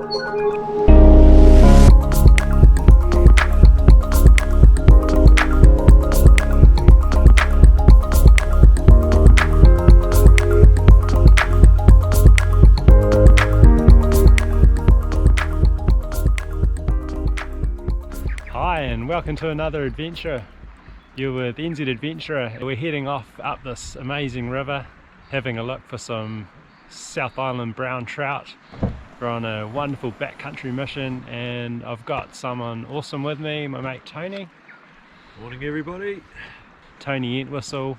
Hi and welcome to another adventure. You're with NZ Adventurer. We're heading off up this amazing river, having a look for some South Island brown trout. We're on a wonderful backcountry mission and I've got someone awesome with me, my mate Tony. Morning everybody. Tony Entwistle.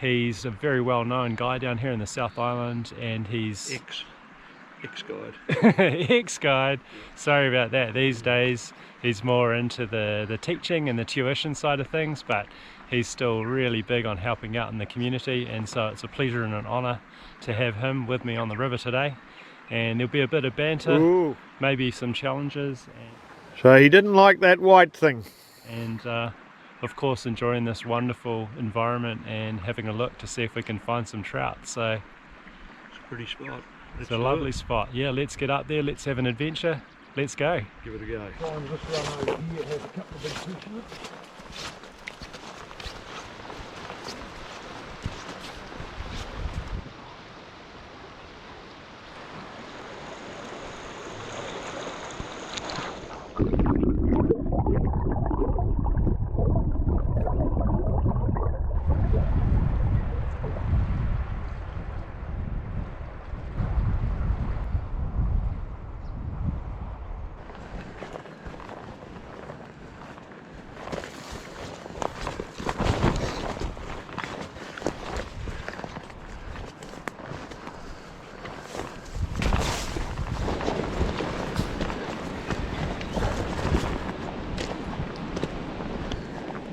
He's a very well known guy down here in the South Island and he's... Ex-guide. Ex-guide. Sorry about that. These days he's more into the teaching and the tuition side of things, but he's still really big on helping out in the community, and so it's a pleasure and an honour to have him with me on the river today. And there'll be a bit of banter, Ooh. Maybe some challenges. So he didn't like that white thing. And of course enjoying this wonderful environment and having a look to see if we can find some trout. So It's a pretty spot. it's a lovely spot. Yeah, let's get up there, let's have an adventure. Let's go. Give it a go. I'm just run over here, it has a couple of big fish in it.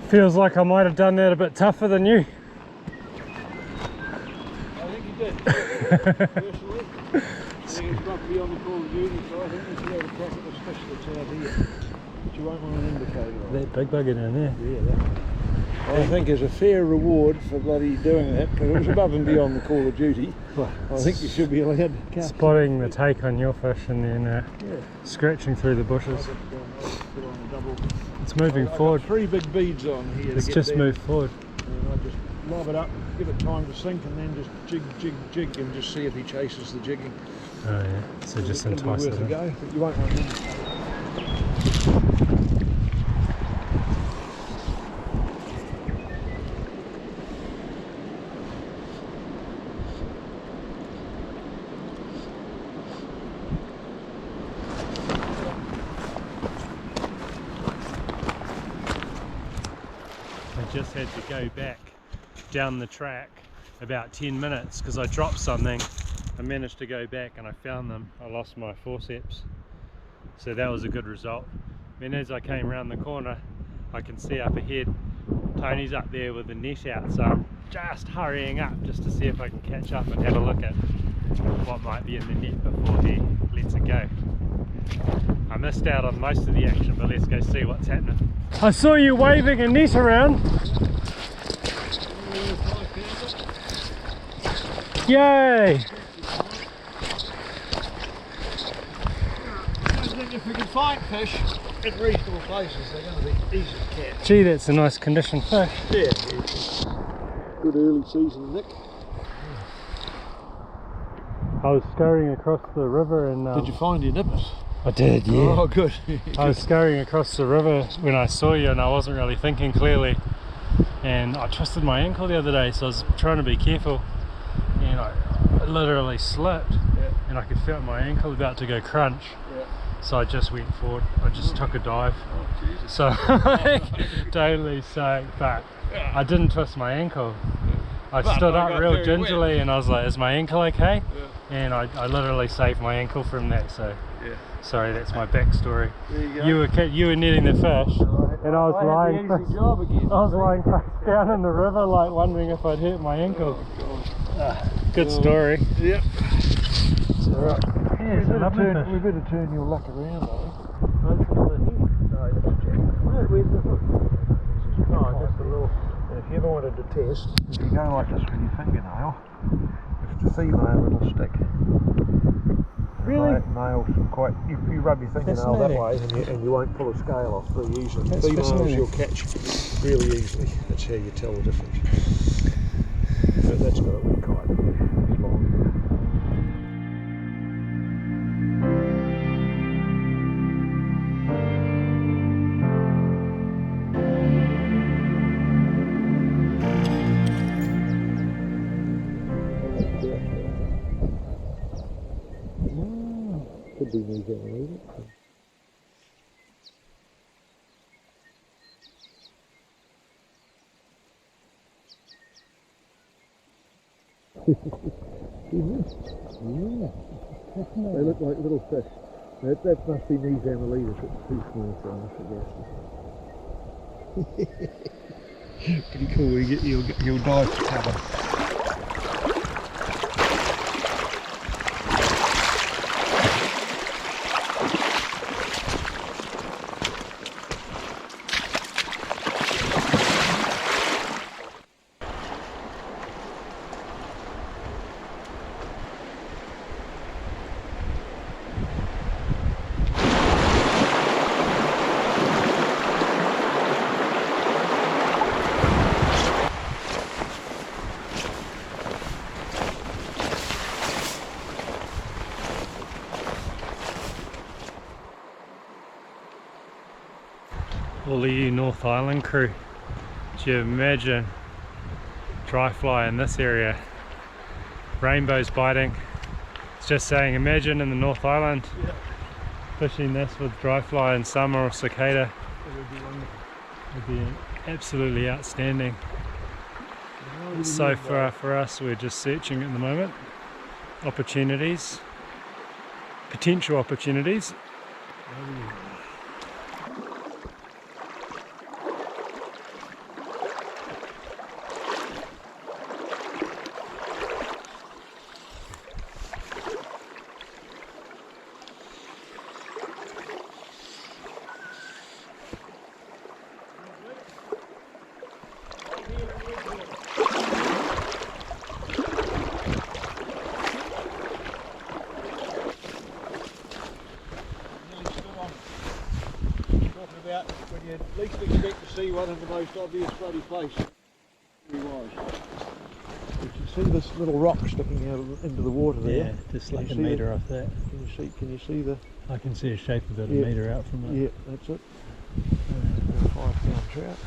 Feels like I might have done that a bit tougher than you. I think you did, personally. I think it's got to be on the call of duty, so I think we should have a crack at this fish that's out here. But you won't want an indicator on. That big bugger down there. Yeah, I think there's a fair reward for bloody doing that, because it was above and beyond the call of duty. I think you should be allowed to cast. Spotting the take on your fish and then scratching through the bushes. It's moving forward. I've got 3 big beads on here. It's just moved forward. And I just lob it up, give it time to sink, and then just jig, jig, jig, and just see if he chases the jigging. Oh yeah, so just It'll be entice worth it a in. go, but you won't want him. I just had to go back down the track about 10 minutes because I dropped something. I managed to go back and I found them. I lost my forceps, so that was a good result. And as I came around the corner, I can see up ahead Tony's up there with the net out, so I'm just hurrying up just to see if I can catch up and have a look at what might be in the net before he lets it go. I missed out on most of the action, but let's go see what's happening. I saw you waving a net around. Yay! If we can find fish in reasonable places, they're going to be easy to catch. Gee, that's a nice conditioned fish. Yeah, good early season, Nick. I was scurrying across the river and... Did you find your nippers? I did, yeah. Oh, good. I was scurrying across the river when I saw you and I wasn't really thinking clearly, and I twisted my ankle the other day, so I was trying to be careful and I literally slipped and I could feel my ankle about to go crunch, so I just went forward. I just took a dive. Oh, Jesus. So totally soaked, but I didn't twist my ankle. I stood up real gingerly and I was like, is my ankle okay? And I literally saved my ankle from that, so sorry, that's my backstory. There you go. You were netting the fish and I was lying I had the easy job again. I was lying face down in the river, like wondering if I'd hurt my ankle. Good story. Yep. It's alright. Yeah, it's a lovely fish. We better turn your luck around, I think. Where's the hook? Oh, just a little. And if you ever wanted to test, if you go like this with your fingernail, if it's a female, it'll stick. Really? Males quite. You rub your fingernail that Fascinating. way, and you won't pull a scale off very easily. That's Females fascinating. you'll catch really easily. That's how you tell the difference. But that's got a wee kite. It's long. Could be New Zealand. Yeah. They look like little fish. That must be New Zealand. It's too small for us, I guess. Pretty cool. You'll dive for cover. All of you North Island crew, do you imagine dry fly in this area? Rainbows biting. It's just saying, imagine in the North Island fishing this with dry fly in summer or cicada. It would be wonderful. It would be absolutely outstanding. So far for us, we're just searching at the moment. Opportunities, potential opportunities. About when you least expect to see one in the most obvious bloody place. Very wise. You can see this little rock sticking out into the water there. Yeah, just Can like you a see metre it? off that. Can you see the? I can see a shape about a Yeah. metre out from it. Yeah, that's it. 5-pound trout.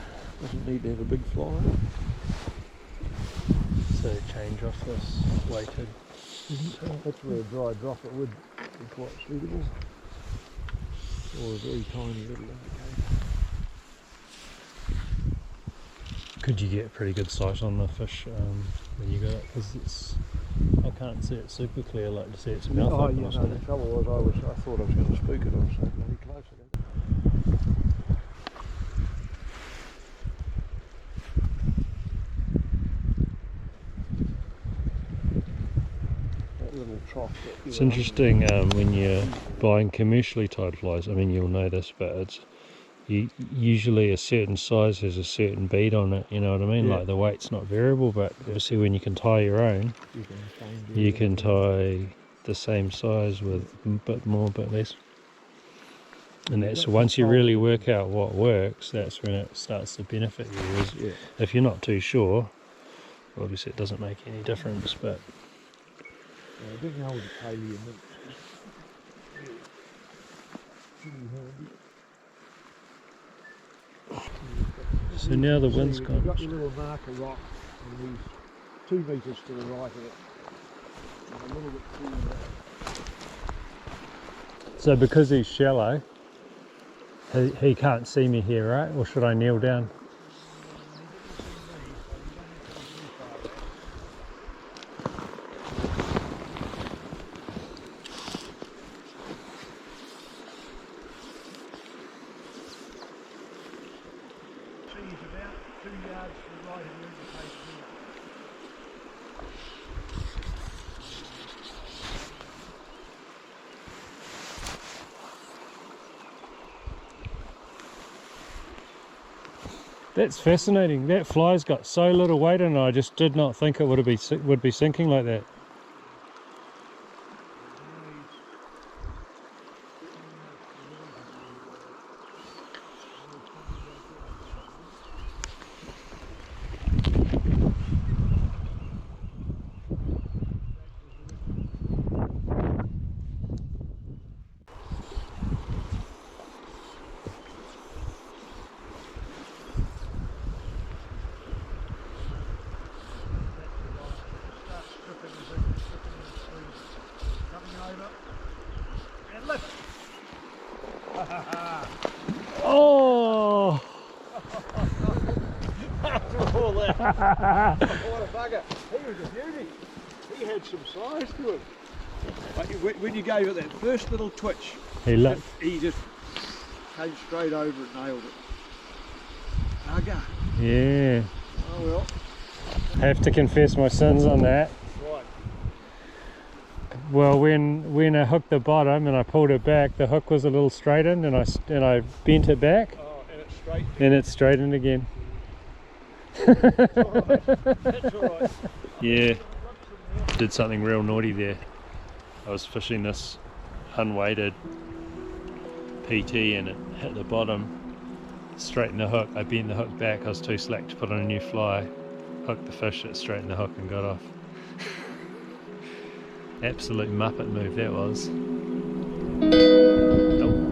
Doesn't need to have a big fly. So change off this weighted. That's where a dry dropper would be quite suitable. Or a very tiny little indicator. Could you get a pretty good sight on the fish when you got it? Because it's, I can't see it super clear, like to see its mouth open or The something. trouble was I thought I was going to spook it. I was so bloody close. That little trough. It's interesting when you're buying commercially tied flies. I mean, you'll know this, but it's usually a certain size has a certain bead on it. You know what I mean? Yeah. Like the weight's not variable, but obviously when you can tie your own, you can tie the same size with a bit more, bit less. And that's once you really work out what works, that's when it starts to benefit you. Yeah. If you're not too sure, obviously it doesn't make any difference. But I didn't hold the paleo mints. so now the wind's You've gone. got your little marker rock, and he's 2 metres to the right of it, and a little bit to the left. So because he's shallow, he can't see me here, right? Or should I kneel down? He's about 2 yards to the right of the indicator here. That's fascinating. That fly's got so little weight in it. I just did not think it would be sinking like that. a bugger. He was a beauty. He had some size to him. Like when you gave it that first little twitch, He looked. he just came straight over and nailed it. Bugger. Yeah. Oh well. Have to confess my sins on that. Right. Well, when I hooked the bottom and I pulled it back, the hook was a little straightened, and I bent it back, Oh, and it's straight. and it's straightened again. That's alright. That's alright. Yeah, did something real naughty there. I was fishing this unweighted PT and it hit the bottom, straightened the hook. I bent the hook back, I was too slack to put on a new fly. Hooked the fish, it straightened the hook and got off. Absolute muppet move that was. Oh.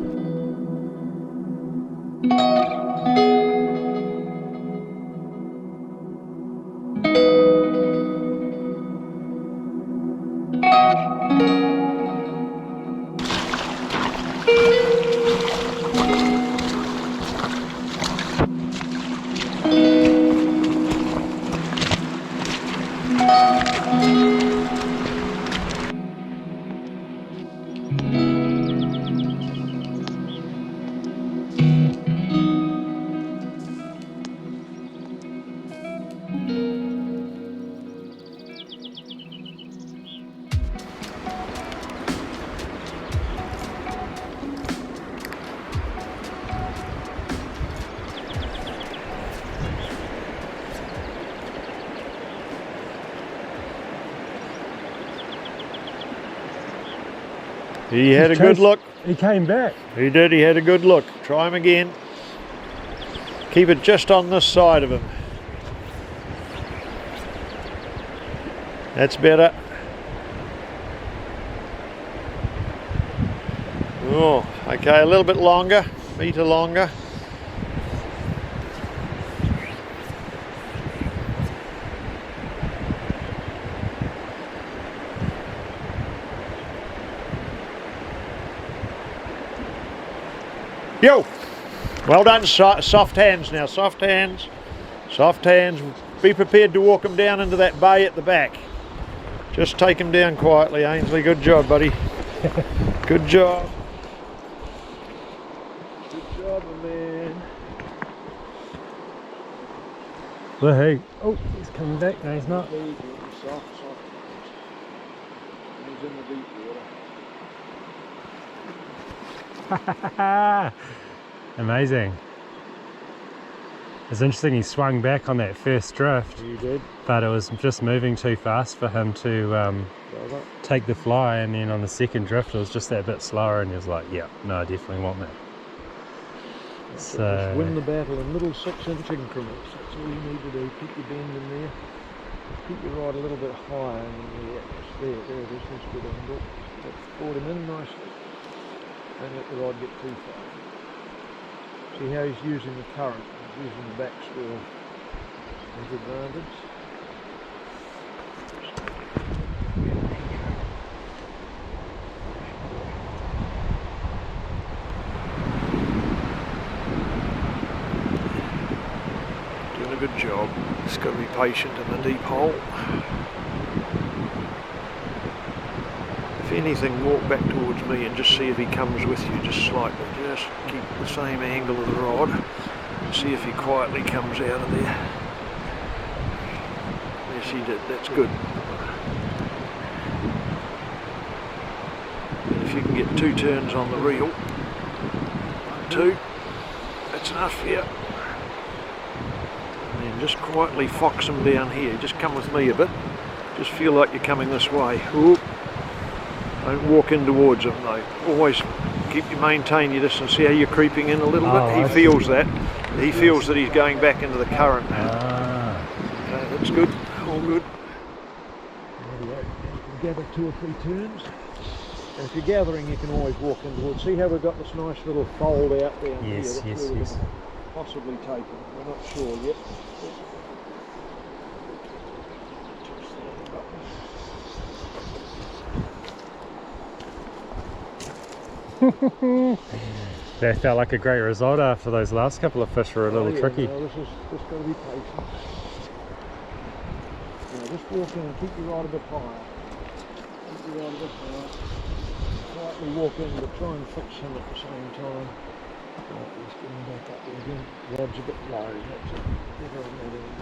He had a good look. He came back. He did, he had a good look. Try him again. Keep it just on this side of him. That's better. Oh, okay, a little bit longer, meter longer. Yo! Well done, soft hands now, soft hands. Soft hands. Be prepared to walk them down into that bay at the back. Just take them down quietly, Ainsley. Good job, buddy. Good job. Good job, my man. Well, hey. Oh, he's coming back. No, he's not. Soft. He's in the deep water. Amazing. It's interesting, he swung back on that first drift. You did. But it was just moving too fast for him to take the fly, and then on the second drift it was just that bit slower, and he was like, yeah, no, I definitely want that. Just So win the battle in little 6-inch increments. That's all you need to do. Keep your bend in there. Keep your rod a little bit higher in there. Just there it is. That's good angle. Board him in nicely. Don't let the rod get too far. See how he's using the current. He's using the backswell as advantage. Doing a good job. Just got to be patient in the deep hole. If anything, walk back towards me and just see if he comes with you just slightly. Just keep the same angle of the rod and see if he quietly comes out of there. Yes, he did. That's good. And if you can get 2 turns on the reel, 2, that's enough here. And then just quietly fox him down here. Just come with me a bit. Just feel like you're coming this way. Ooh. Don't walk in towards him though. Always maintain your distance. See how you're creeping in a little bit? He feels that. He feels that he's going back into the current now. Okay, that's good. All good. There we go. You can gather 2 or 3 turns. And if you're gathering, you can always walk in towards. See how we've got this nice little fold out there? Yes, here? yes, That's where yes. we're gonna possibly take him. We're not sure yet. That felt like a great result after those last couple of fish were a little tricky. No, this is just got to be patient. just walk in and keep your rod a bit higher. Keep your rod a bit higher. Slightly walk in, but try and fix him at the same time. Right, let's get him back up there again. Rod's a bit low, that's it. Get on that end.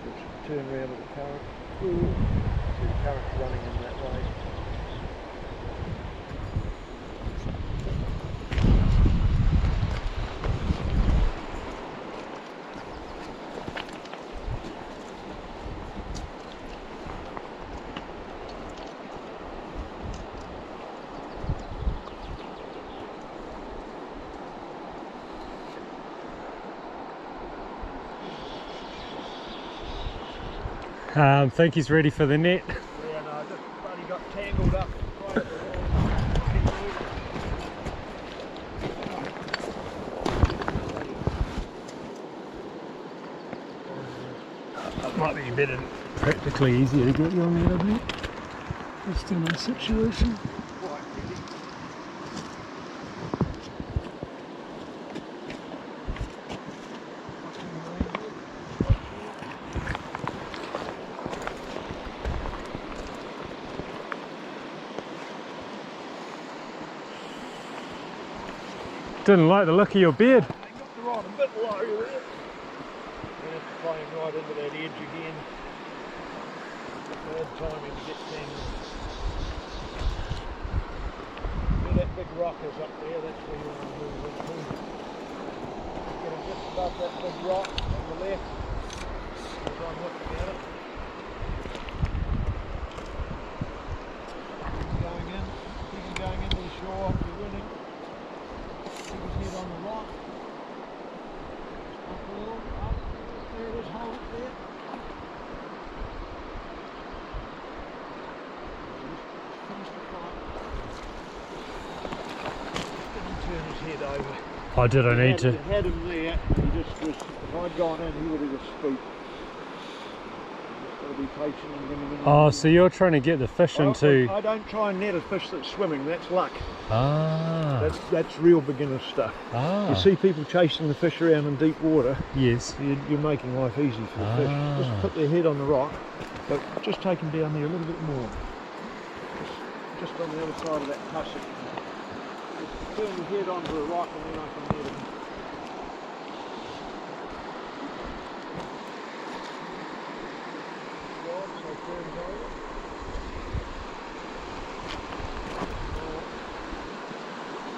Just turn round with the current. Ooh. See the current running in that way. I think he's ready for the net. Yeah, no, I just bloody got tangled up right at the It might be better, practically easier to get you on the other net. Just in a situation. Didn't like the look of your beard. I got the rod a bit low there. And it's playing right into that edge again. Bad timing to get tangled. Where that big rock is up there, that's where you want to move into. Get it just above that big rock on the left. As I'm looking at it. Keep going in. Keep him going into the shore. You're winning. Keep his head on the rock. Up a little, up. There it is, hold it there. Just finish the fight. Didn't turn his head over. Oh, did I need to? Had him there, he just was, if I'd gone in, he would have just spooked. Just got to be patient and bring him in. Oh, so you're trying to get the fish into... I don't try and net a fish that's swimming, that's luck. Ah. That's real beginner stuff. Ah. You see people chasing the fish around in deep water, Yes. you're making life easy for the fish. Just put their head on the rock, but just take them down there a little bit more. Just on the other side of that tussock. Just turn your head onto the rock and then I can net them. So turns over.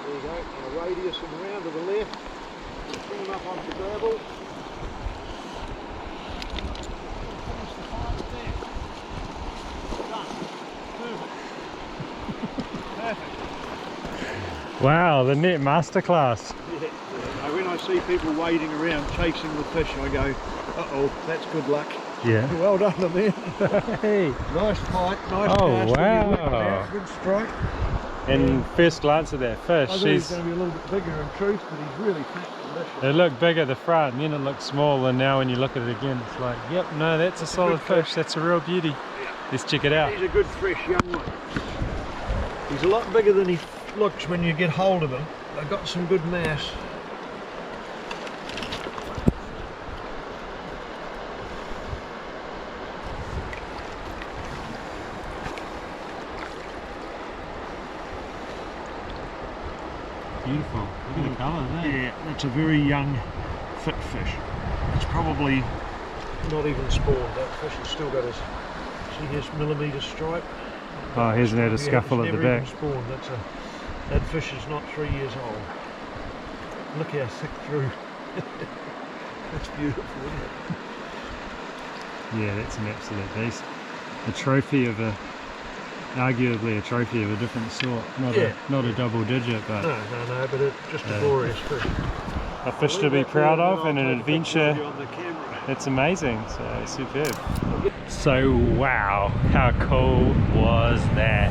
There you go, and a radius and round to the left. Bring them up onto the gravel. Finish the fight there. Done. Perfect. Wow, the net masterclass. Yeah. Now when I see people wading around chasing the fish, I go, uh-oh, that's good luck. Yeah. Well done, man. Hey. Nice fight, nice Oh, cast. wow. Good strike. And first glance at that fish, I thought he was going to be a little bit bigger in truth, but he's really fat and delicious. it looked big at the front, and then it looked small, and now when you look at it again, it's like, yep, no, that's a solid fish. That's a real beauty. Yeah. Let's check it out. He's a good fresh young one. He's a lot bigger than he looks when you get hold of him. They've got some good mass. Beautiful. Look at the colour of that. Yeah, that's a very young, fit fish. It's probably not even spawned. That fish has still got his, see his millimetre stripe. Oh, he hasn't had a scuffle at the back. It's never even spawned. That fish is not 3 years old. Look how thick through. That's beautiful, isn't it? Yeah, that's an absolute beast. A trophy of a, arguably a trophy of a different sort. Not a double digit, but No, but it's just a glorious fish. a fish to be proud of and an adventure. On the camera. It's amazing, so superb. So wow, how cool was that?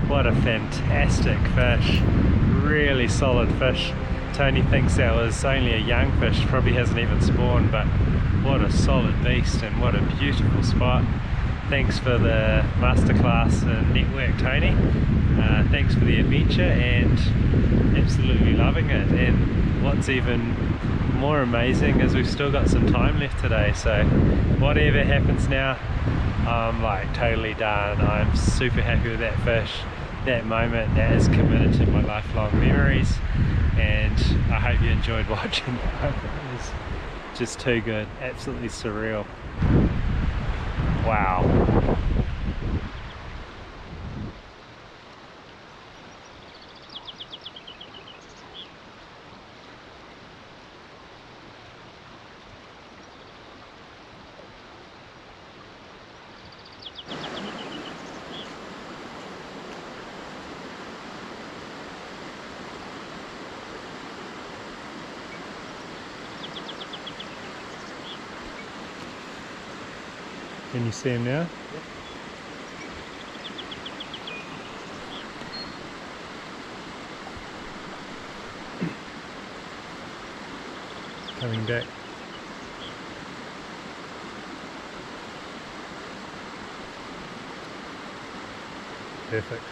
What a fantastic fish, really solid fish. Tony thinks that was only a young fish, probably hasn't even spawned, but what a solid beast and what a beautiful spot. Thanks for the masterclass and network, Tony. Thanks for the adventure, and absolutely loving it. And what's even more amazing is we've still got some time left today, so whatever happens now, I'm like totally done. I'm super happy with that fish, that moment. That is committed to my lifelong memories, and I hope you enjoyed watching. It was just too good, absolutely surreal. Wow. Can you see him now? Yep. Coming back. Perfect.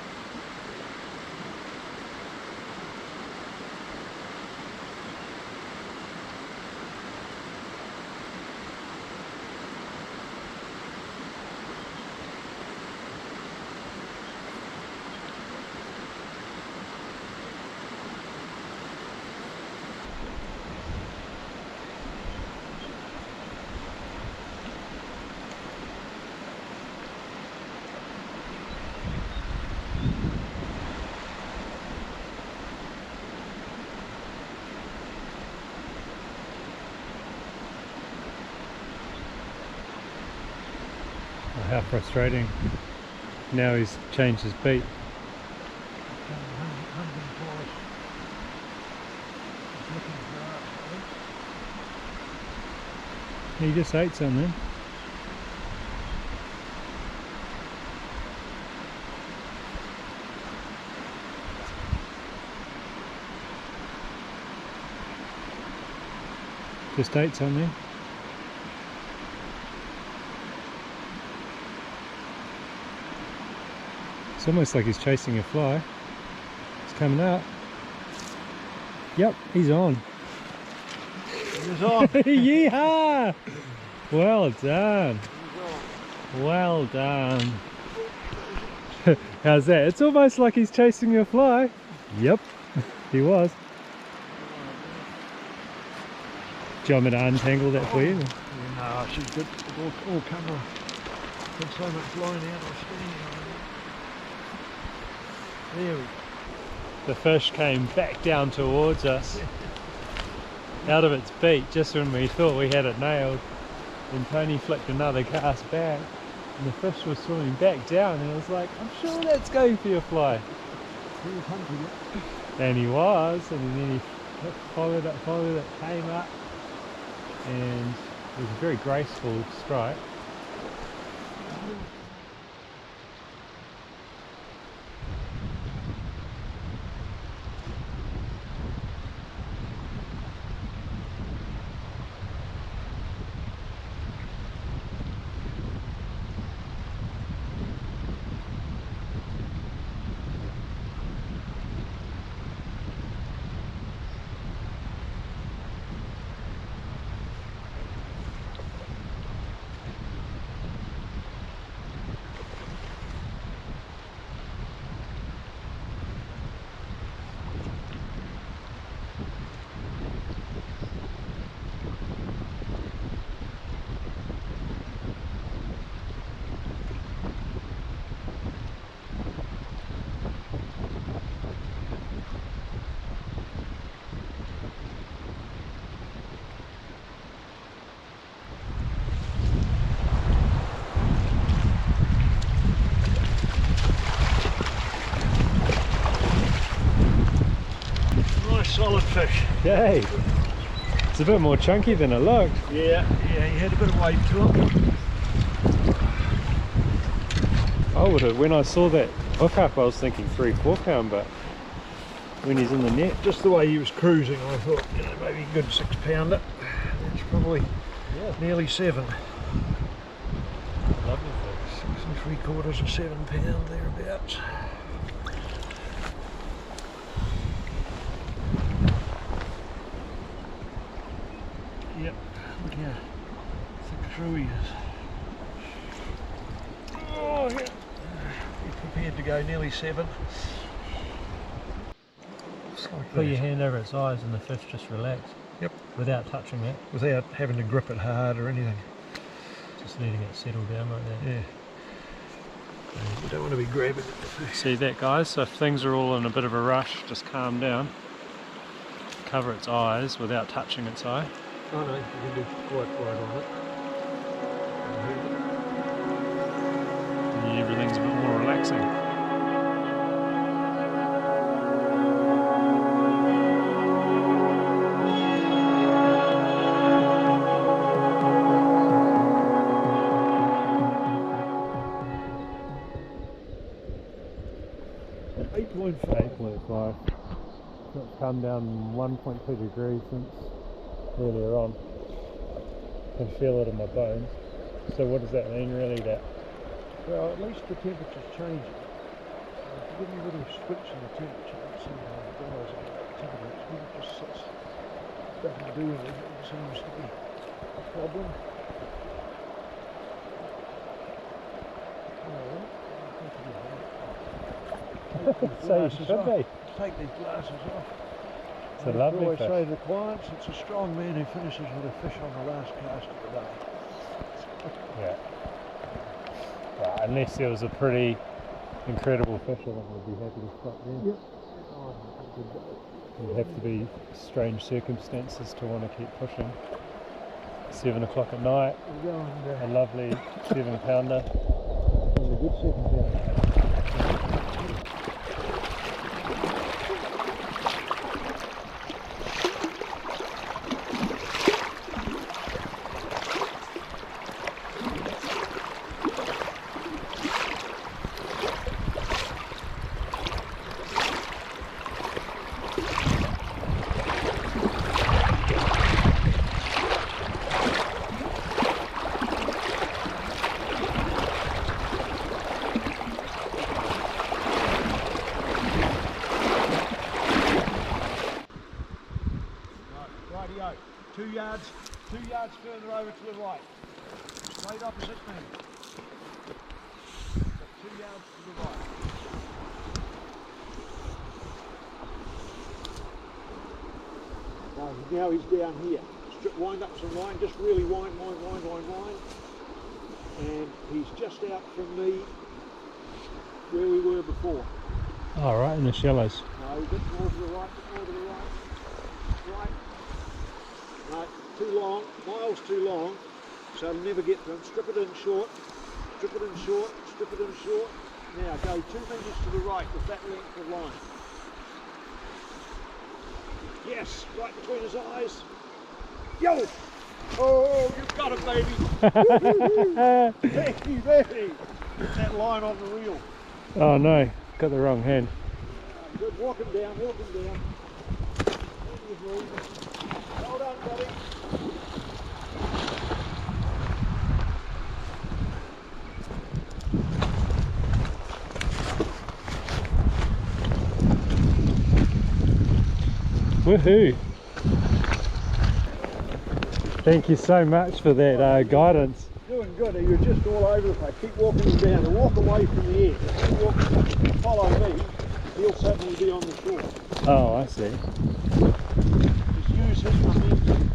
How frustrating. Now he's changed his beat. He just ate something. Just ate something. It's almost like he's chasing a fly. It's coming up. Yep, he's on. He's on. Yeehaw! Well done. Well done. How's that? It's almost like he's chasing a fly. Yep, he was. Do you want me to untangle that for you? No, she's good. All camera. There's so much line out. I was standing on it. There we go. The fish came back down towards us out of its beat just when we thought we had it nailed, and Tony flicked another cast back and the fish was swimming back down, and I was like, I'm sure that's going for your fly. He was hunting it. And he was, and then he followed it, came up, and it was a very graceful strike. Solid fish. Yay! It's a bit more chunky than it looked. Yeah, he had a bit of weight to him. I would have, when I saw that Hook up, I was thinking 3-4 pound, but when he's in the net. Just the way he was cruising, I thought, you know, maybe a good 6 pounder. It's probably nearly 7. Lovely fish. 6 3/4 or 7 pound thereabouts. Yep, look how thick through he is. Oh yeah, he's prepared to go nearly 7. Just like Put that. your hand over its eyes and the fish just relax. Yep. Without touching it. Without having to grip it hard or anything. Just letting it settle down like that. Yeah. You don't want to be grabbing at the fish. See that, guys? So if things are all in a bit of a rush, just calm down. Cover its eyes without touching its eye. Oh no, you can do quite right on it. And everything's a bit more relaxing. It's come down 1.2 degrees since earlier on. I can feel it in my bones. So what does that mean really? That Well, at least the temperature's changing. If you give me a little switch in the temperature, let's see how it goes. Temperature, when it just sits, doesn't do anything, it seems to be a problem. so it should be. Take these glasses off. It's a lovely I always fish. say to the clients, it's a strong man who finishes with a fish on the last cast of the day. Yeah. Well, unless there was a pretty incredible fish, I think we'd be happy to stop there. Yep. It'd have to be strange circumstances to want to keep pushing. 7 o'clock at night, We're going a lovely 7 pounder. and a good 7 pounder. Rightio, 2 yards further over to the right. Straight opposite me. 2 yards to the right. Now he's down here. Wind up some line, just really wind. And he's just out from me where we were before. Oh, right in the shallows. No, a bit more to the right, Right. No, too long, miles too long, so I'll never get to him. Strip it in short, strip it in short. Now go 2 metres to the right with that length of line. Yes, right between his eyes. Yo! Oh, you've got it, baby. Very. Get that line on the reel. Oh no, got the wrong hand. Good, walk him down. Well done, buddy. Woohoo! Thank you so much for that guidance. Doing good. You're just all over the place. Keep walking him down and walk away from the edge. If you walk, follow me, he'll suddenly be on the shore. Oh, I see. Just use his momentum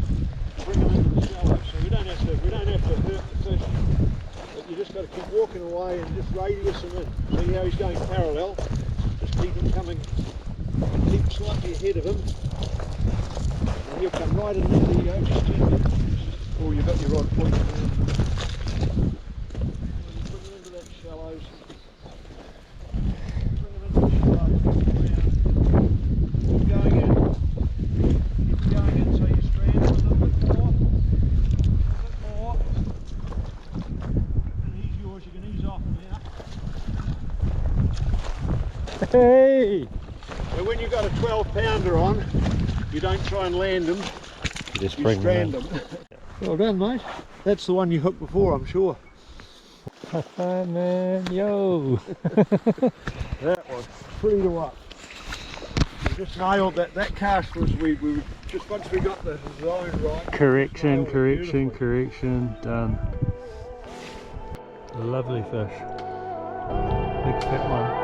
to bring him into the shallow. So we don't have to hurt the fish. But you just got to keep walking away and just radius him in. See how he's going parallel. Just keep him coming. Keep slightly ahead of him. And he'll come right in there. There you go. Just gently. Oh, you've got your rod pointing down. Bring him into that shallows. Bring him into the shallows. Keep going in. Keep going in so you strand a little bit more. And he's yours. You can ease off now. Hey! So when you've got a 12-pounder on, you don't try and land them, You just you bring strand them them. Well done, mate. That's the one you hooked before, I'm sure. in. Man, yo! That was 3 to 1. We just nailed that. That cast was, we were just once we got the zone right. Correction, nailed it correction, beautifully. correction, done. Lovely fish. Big fat one.